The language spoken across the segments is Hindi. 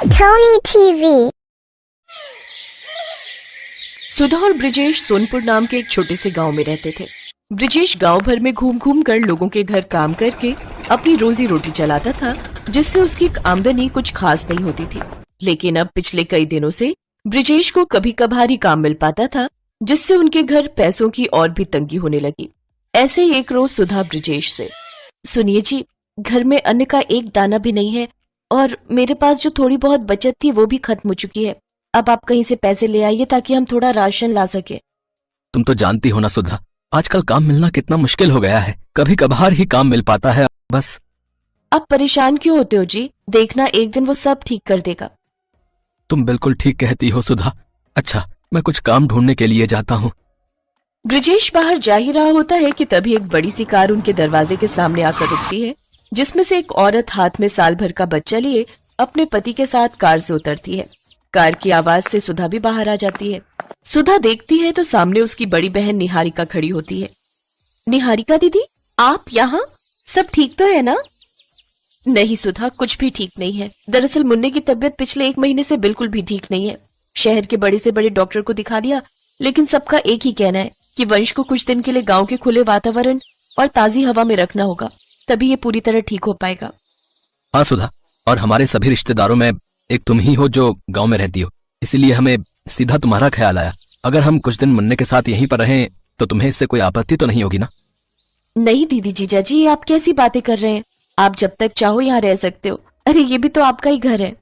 Tony TV। सुधा और ब्रिजेश सोनपुर नाम के एक छोटे से गांव में रहते थे। ब्रिजेश गांव भर में घूम घूम कर लोगों के घर काम करके अपनी रोजी रोटी चलाता था, जिससे उसकी आमदनी कुछ खास नहीं होती थी। लेकिन अब पिछले कई दिनों से ब्रिजेश को कभी कभार ही काम मिल पाता था, जिससे उनके घर पैसों की और भी तंगी होने लगी। ऐसे ही एक रोज सुधा ब्रिजेश से, सुनिए जी, घर में अन्न का एक दाना भी नहीं है और मेरे पास जो थोड़ी बहुत बचत थी वो भी खत्म हो चुकी है। अब आप कहीं से पैसे ले आइए ताकि हम थोड़ा राशन ला सके। तुम तो जानती हो ना सुधा, आजकल काम मिलना कितना मुश्किल हो गया है। कभी कभार ही काम मिल पाता है बस। आप परेशान क्यों होते हो जी? देखना एक दिन वो सब ठीक कर देगा। तुम बिल्कुल ठीक कहती हो सुधा। अच्छा, मैं कुछ काम ढूंढने के लिए जाता हूँ। ब्रिजेश बाहर जा ही रहा होता है कि तभी एक बड़ी सी कार उनके दरवाजे के सामने आकर रुकती है, जिसमें से एक औरत हाथ में साल भर का बच्चा लिए अपने पति के साथ कार से उतरती है। कार की आवाज से सुधा भी बाहर आ जाती है। सुधा देखती है तो सामने उसकी बड़ी बहन निहारिका खड़ी होती है। निहारिका दीदी, आप यहाँ? सब ठीक तो है ना? नहीं सुधा, कुछ भी ठीक नहीं है। दरअसल मुन्ने की तबीयत पिछले 1 महीने से बिल्कुल भी ठीक नहीं है। शहर के बड़े से बड़े डॉक्टर को दिखा दिया, लेकिन सबका एक ही कहना है कि वंश को कुछ दिन के लिए गांव के खुले वातावरण और ताजी हवा में रखना होगा, तभी ये पूरी तरह ठीक हो पाएगा। हाँ सुधा, और हमारे सभी रिश्तेदारों में एक तुम ही हो जो गांव में रहती हो, इसीलिए हमें सीधा तुम्हारा ख्याल आया। अगर हम कुछ दिन मुन्ने के साथ यहीं पर रहें तो तुम्हें इससे कोई आपत्ति तो नहीं होगी ना? नहीं दीदी जीजा जी, आप कैसी बातें कर रहे हैं? आप जब तक चाहो यहाँ रह सकते हो। अरे ये भी तो आपका ही घर है।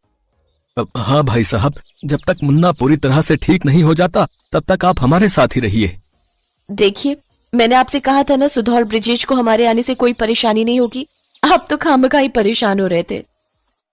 हाँ भाई साहब, जब तक मुन्ना पूरी तरह से ठीक नहीं हो जाता तब तक आप हमारे साथ ही रहिए। देखिए, मैंने आपसे कहा था ना, सुधा और ब्रिजेश को हमारे आने से कोई परेशानी नहीं होगी। आप तो खामखा ही परेशान हो रहे थे।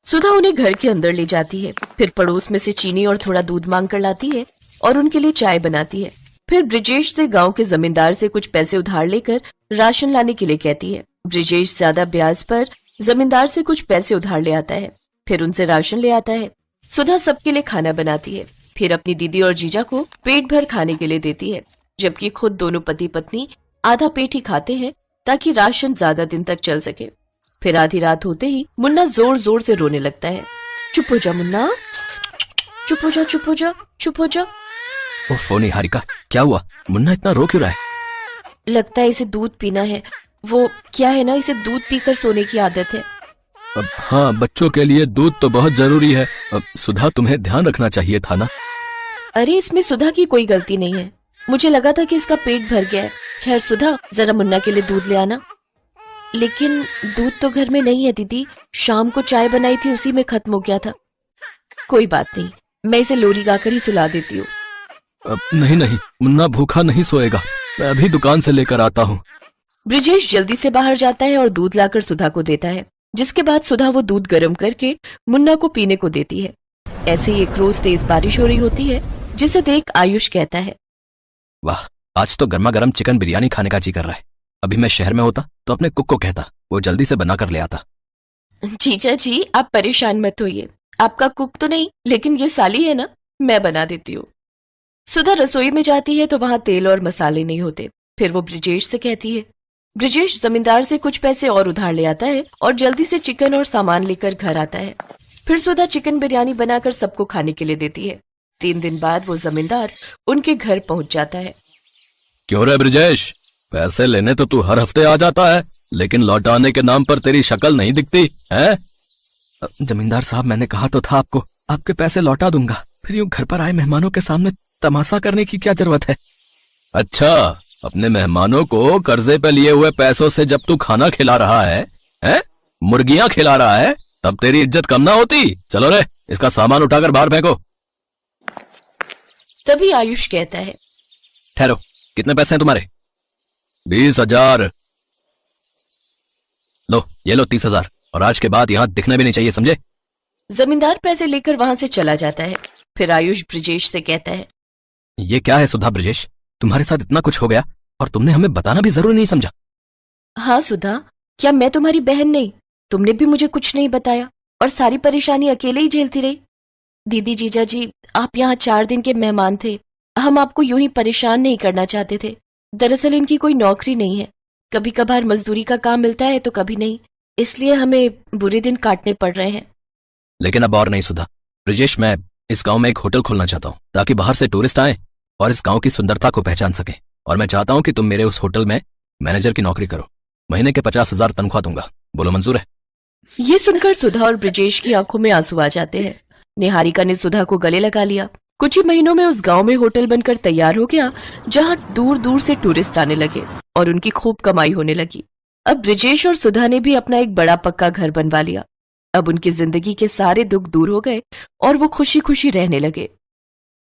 सुधा उन्हें घर के अंदर ले जाती है, फिर पड़ोस में से चीनी और थोड़ा दूध मांग कर लाती है और उनके लिए चाय बनाती है। फिर ब्रिजेश से गांव के जमींदार से कुछ पैसे उधार लेकर राशन लाने के लिए कहती है। ब्रिजेश ज्यादा ब्याज पर जमींदार से कुछ पैसे उधार ले आता है, फिर उनसे राशन ले आता है। सुधा सबके लिए खाना बनाती है, फिर अपनी दीदी और जीजा को पेट भर खाने के लिए देती है, जबकि खुद दोनों पति पत्नी आधा पेट ही खाते हैं ताकि राशन ज्यादा दिन तक चल सके। फिर आधी रात होते ही मुन्ना जोर जोर से रोने लगता है। चुप हो जा मुन्ना, चुप हो जा, चुप हो जा, चुप हो जा। ओफो निहारिका, क्या हुआ? मुन्ना इतना रो क्यों रहा है? लगता है इसे दूध पीना है। वो क्या है ना, इसे दूध पीकर सोने की आदत है। हाँ, बच्चों के लिए दूध तो बहुत जरूरी है। सुधा, तुम्हें ध्यान रखना चाहिए था ना। अरे इसमें सुधा की कोई गलती नहीं है, मुझे लगा था कि इसका पेट भर गया है। खैर सुधा, जरा मुन्ना के लिए दूध ले आना। लेकिन दूध तो घर में नहीं है दीदी, शाम को चाय बनाई थी उसी में खत्म हो गया था। कोई बात नहीं, मैं इसे लोरी गाकर ही सुला देती हूँ। नहीं नहीं, मुन्ना भूखा नहीं सोएगा, मैं अभी दुकान से लेकर आता हूँ। ब्रिजेश जल्दी से बाहर जाता है और दूध लाकर सुधा को देता है, जिसके बाद सुधा वो दूध गर्म करके मुन्ना को पीने को देती है। ऐसे ही एक रोज तेज बारिश हो रही होती है, जिसे देख आयुष कहता है, वाह, आज तो गर्मा गर्म चिकन बिरयानी खाने का जी कर रहा है। अभी मैं शहर में होता तो अपने कुक को कहता, वो जल्दी से बना कर ले आता। जीजा जी, आप परेशान मत होइए, आपका कुक तो नहीं लेकिन ये साली है ना, मैं बना देती हूँ। सुधा रसोई में जाती है तो वहां तेल और मसाले नहीं होते। फिर वो ब्रिजेश से कहती है। ब्रिजेश जमींदार से कुछ पैसे और उधार ले आता है और जल्दी से चिकन और सामान लेकर घर आता है। फिर सुधा चिकन बिरयानी बनाकर सबको खाने के लिए देती है। 3 दिन बाद वो जमींदार उनके घर पहुंच जाता है। क्यों रे ब्रिजेश, पैसे लेने तो तू हर हफ्ते आ जाता है, लेकिन लौटाने के नाम पर तेरी शक्ल नहीं दिखती है? जमींदार साहब, मैंने कहा तो था आपको, आपके पैसे लौटा दूंगा, फिर यूं घर पर आए मेहमानों के सामने तमाशा करने की क्या जरूरत है? अच्छा, अपने मेहमानों को कर्जे पे लिए हुए पैसों से जब तू खाना खिला रहा है? मुर्गियां खिला रहा है, तब तेरी इज्जत कम ना होती? चलो रे, इसका सामान उठाकर बाहर फेंको। तभी आयुष कहता है, ठहरो, कितने पैसे हैं तुम्हारे? 20,000। लो, ये लो 30,000, और आज के बाद यहाँ दिखना भी नहीं चाहिए, समझे? जमींदार पैसे लेकर वहां से चला जाता है। फिर आयुष ब्रिजेश से कहता है, ये क्या है सुधा ब्रिजेश, तुम्हारे साथ इतना कुछ हो गया और तुमने हमें बताना भी जरूरी नहीं समझा? हाँ सुधा, क्या मैं तुम्हारी बहन नहीं? तुमने भी मुझे कुछ नहीं बताया और सारी परेशानी अकेले ही झेलती रही। दीदी जीजा जी, आप यहाँ 4 दिन के मेहमान थे, हम आपको यूं ही परेशान नहीं करना चाहते थे। दरअसल इनकी कोई नौकरी नहीं है, कभी कभार मजदूरी का काम मिलता है तो कभी नहीं, इसलिए हमें बुरे दिन काटने पड़ रहे हैं। लेकिन अब और नहीं सुधा, ब्रिजेश, मैं इस गांव में एक होटल खोलना चाहता हूँ ताकि बाहर से टूरिस्ट आए और इस गांव की सुंदरता को पहचान सकें। और मैं चाहता हूँ कि तुम मेरे उस होटल में मैनेजर की नौकरी करो। महीने के 50,000 तनख्वाह दूंगा। बोलो मंजूर है? ये सुनकर सुधा और ब्रिजेश की आंखों में आंसू आ जाते हैं। निहारिका ने सुधा को गले लगा लिया। कुछ ही महीनों में उस गांव में होटल बनकर तैयार हो गया, जहां दूर दूर से टूरिस्ट आने लगे और उनकी खूब कमाई होने लगी। अब ब्रिजेश और सुधा ने भी अपना एक बड़ा पक्का घर बनवा लिया। अब उनकी जिंदगी के सारे दुख दूर हो गए और वो खुशी खुशी रहने लगे।